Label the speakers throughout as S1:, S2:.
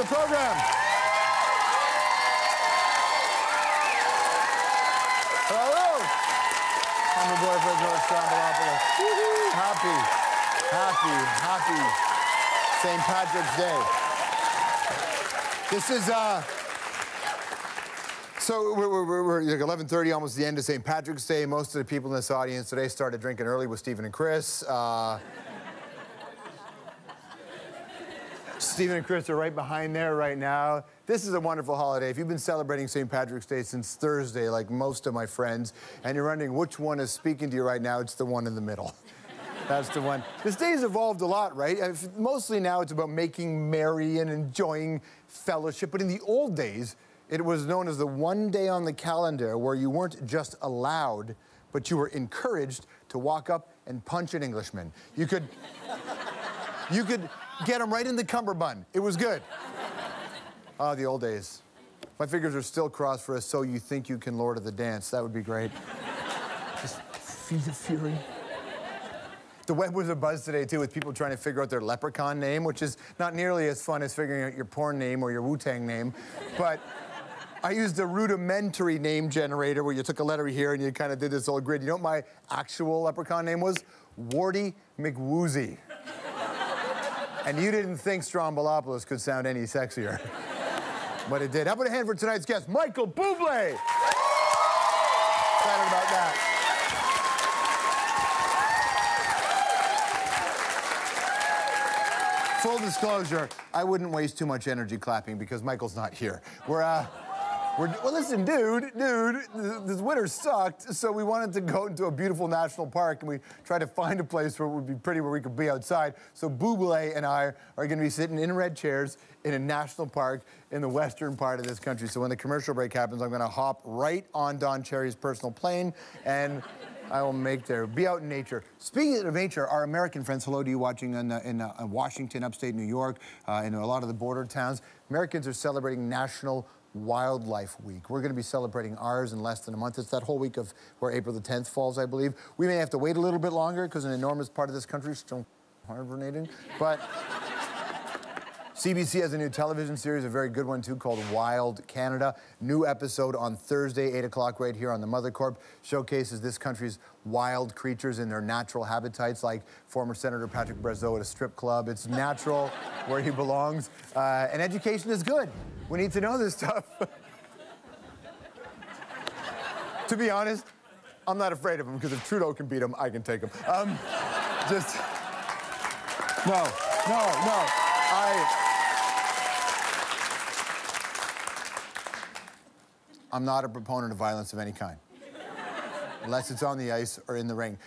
S1: the program. Hello. I'm your boyfriend, George Stroumboulopoulos. Happy St. Patrick's Day. This is, so we're like 11:30, almost the end of St. Patrick's Day. Most of the people in this audience today started drinking early with Stephen and Chris. Stephen and Chris are right behind there right now. This is a wonderful holiday. If you've been celebrating St. Patrick's Day since Thursday, like most of my friends, and you're wondering which one is speaking to you right now, it's the one in the middle. That's the one. This day's evolved a lot, right? Mostly now it's about making merry and enjoying fellowship. But in the old days, it was known as the one day on the calendar where you weren't just allowed, but you were encouraged to walk up and punch an Englishman. You could get him right in the cummerbund. It was good. Oh, the old days. My fingers are still crossed for a So You Think You Can Lord of the Dance. That would be great. Just feel the fury. The web was abuzz today, too, with people trying to figure out their leprechaun name, which is not nearly as fun as figuring out your porn name or your Wu-Tang name. But I used a rudimentary name generator where you took a letter here and you kind of did this old grid. You know what my actual leprechaun name was? Warty McWoozy. And you didn't think Stroumboulopoulos could sound any sexier. But it did. How about a hand for tonight's guest, Michael Bublé? Excited about that. Full disclosure, I wouldn't waste too much energy clapping because Michael's not here. Well, listen, dude, this winter sucked, so we wanted to go into a beautiful national park, and we tried to find a place where it would be pretty, where we could be outside. So Bublé and I are going to be sitting in red chairs in a national park in the western part of this country. So when the commercial break happens, I'm going to hop right on Don Cherry's personal plane, and I will be out in nature. Speaking of nature, our American friends, hello to you watching in Washington, upstate New York, in a lot of the border towns. Americans are celebrating National Wildlife Week. We're going to be celebrating ours in less than a month. It's that whole week of where April the 10th falls, I believe. We may have to wait a little bit longer because an enormous part of this country is still hibernating, but CBC has a new television series, a very good one too, called Wild Canada. New episode on Thursday, 8 o'clock, right here on the Mother Corp. Showcases this country's wild creatures in their natural habitats, like former Senator Patrick Brazeau at a strip club. It's natural where he belongs. And education is good. We need to know this stuff. To be honest, I'm not afraid of him, because if Trudeau can beat him, I can take him. No. I'm not a proponent of violence of any kind, unless it's on the ice or in the ring.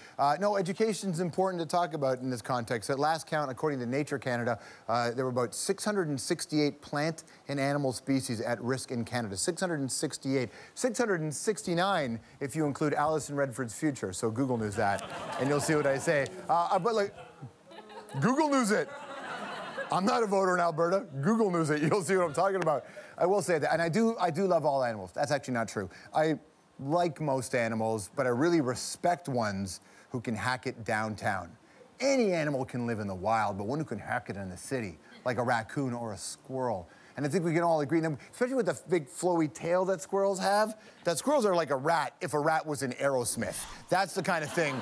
S1: No, education's important to talk about in this context. At last count, according to Nature Canada, there were about 668 plant and animal species at risk in Canada. 668. 669 if you include Alison Redford's future. So Google News that, and you'll see what I say. But like, Google News it. I'm not a voter in Alberta. Google News it. You'll see what I'm talking about. I will say that, and I do love all animals. That's actually not true. I like most animals, but I really respect ones who can hack it downtown. Any animal can live in the wild, but one who can hack it in the city, like a raccoon or a squirrel. And I think we can all agree, especially with the big flowy tail that squirrels have, that squirrels are like a rat if a rat was in Aerosmith. That's the kind of thing.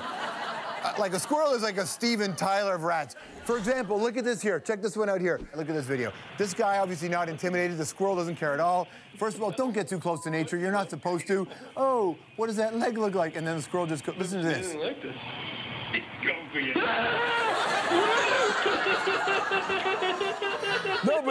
S1: Like a squirrel is like a Steven Tyler of rats. For example, look at this here. Check this one out here. Look at this video. This guy obviously not intimidated. The squirrel doesn't care at all. First of all, don't get too close to nature. You're not supposed to. Oh, what does that leg look like? And then the squirrel just goes, listen to this.
S2: I like this. Go for you.
S1: No,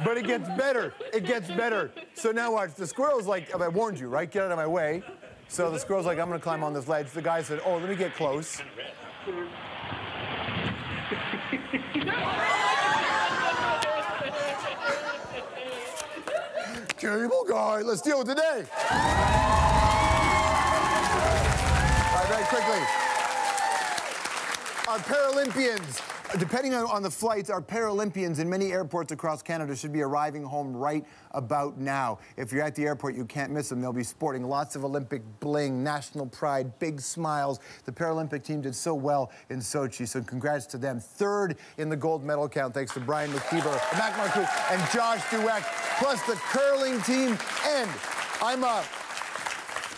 S1: but it gets better. It gets better. So now watch. The squirrel's like, I warned you, right? Get out of my way. So the squirrel's like, I'm going to climb on this ledge. The guy said, oh, let me get close. Cable guy, let's deal with today. All right, very quickly. Our Paralympians Depending on the flights, our Paralympians in many airports across Canada should be arriving home right about now. If you're at the airport, you can't miss them. They'll be sporting lots of Olympic bling, national pride, big smiles. The Paralympic team did so well in Sochi, so congrats to them. Third in the gold medal count, thanks to Brian McKeever, Mac Marcoux, and Josh Dueck, plus the curling team. And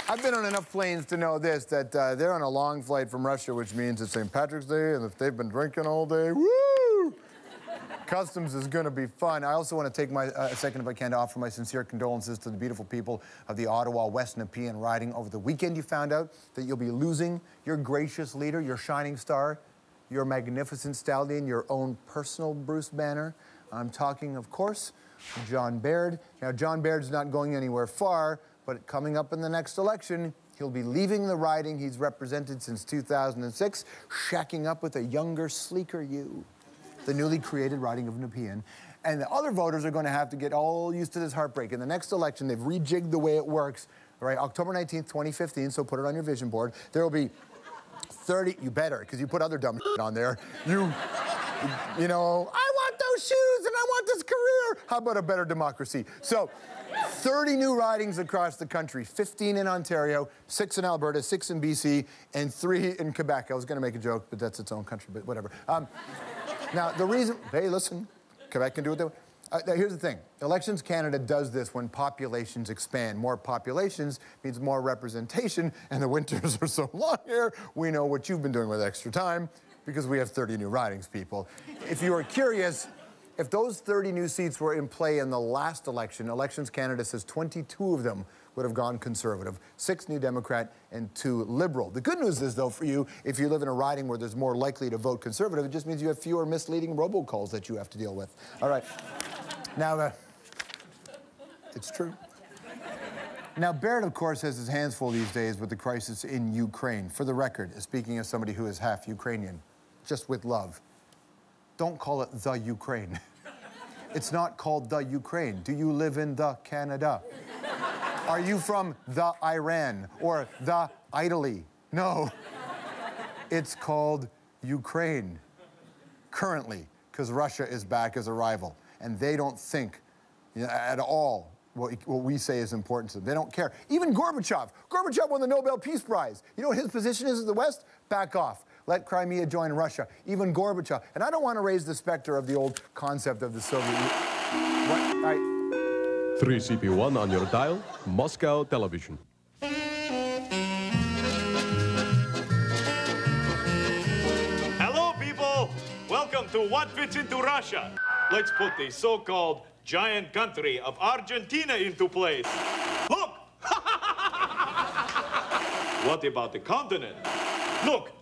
S1: I've been on enough planes to know this, that they're on a long flight from Russia, which means it's St. Patrick's Day, and if they've been drinking all day, woo! Customs is gonna be fun. I also want to take a second, if I can, to offer my sincere condolences to the beautiful people of the Ottawa West Nepean riding. Over the weekend, you found out that you'll be losing your gracious leader, your shining star, your magnificent stallion, your own personal Bruce Banner. I'm talking, of course, John Baird. Now, John Baird's not going anywhere far, but coming up in the next election, he'll be leaving the riding he's represented since 2006, shacking up with a younger, sleeker you, the newly created riding of Nepean. And the other voters are going to have to get all used to this heartbreak. In the next election, they've rejigged the way it works. All right, October 19th, 2015, so put it on your vision board. There will be 30, you better, because you put other dumb shit on there. You know, I want those shoes and I want this career. How about a better democracy? So, 30 new ridings across the country, 15 in Ontario, 6 in Alberta, 6 in BC, and 3 in Quebec. I was going to make a joke, but that's its own country, but whatever. Now, the reason, hey, listen, Quebec can do what they want. Now, here's the thing. Elections Canada does this when populations expand. More populations means more representation, and the winters are so long here, we know what you've been doing with extra time, because we have 30 new ridings, people. If you are curious, if those 30 new seats were in play in the last election, Elections Canada says 22 of them would have gone Conservative, 6 New Democrat, and 2 Liberal. The good news is, though, for you, if you live in a riding where there's more likely to vote Conservative, it just means you have fewer misleading robocalls that you have to deal with. All right. Now, it's true. Now, Baird, of course, has his hands full these days with the crisis in Ukraine. For the record, speaking as somebody who is half Ukrainian, just with love, don't call it the Ukraine. It's not called the Ukraine. Do you live in the Canada? Are you from the Iran or the Italy? No. It's called Ukraine. Currently, because Russia is back as a rival. And they don't think at all what we say is important to them. They don't care. Even Gorbachev. Gorbachev won the Nobel Peace Prize. You know what his position is in the West? Back off. Let Crimea join Russia. Even Gorbachev. And I don't want to raise the specter of the old concept of the Soviet Union.
S3: 3CP1 on your dial, Moscow Television.
S2: Hello, people! Welcome to What Fits into Russia. Let's put the so-called giant country of Argentina into place. Look! What about the continent? Look,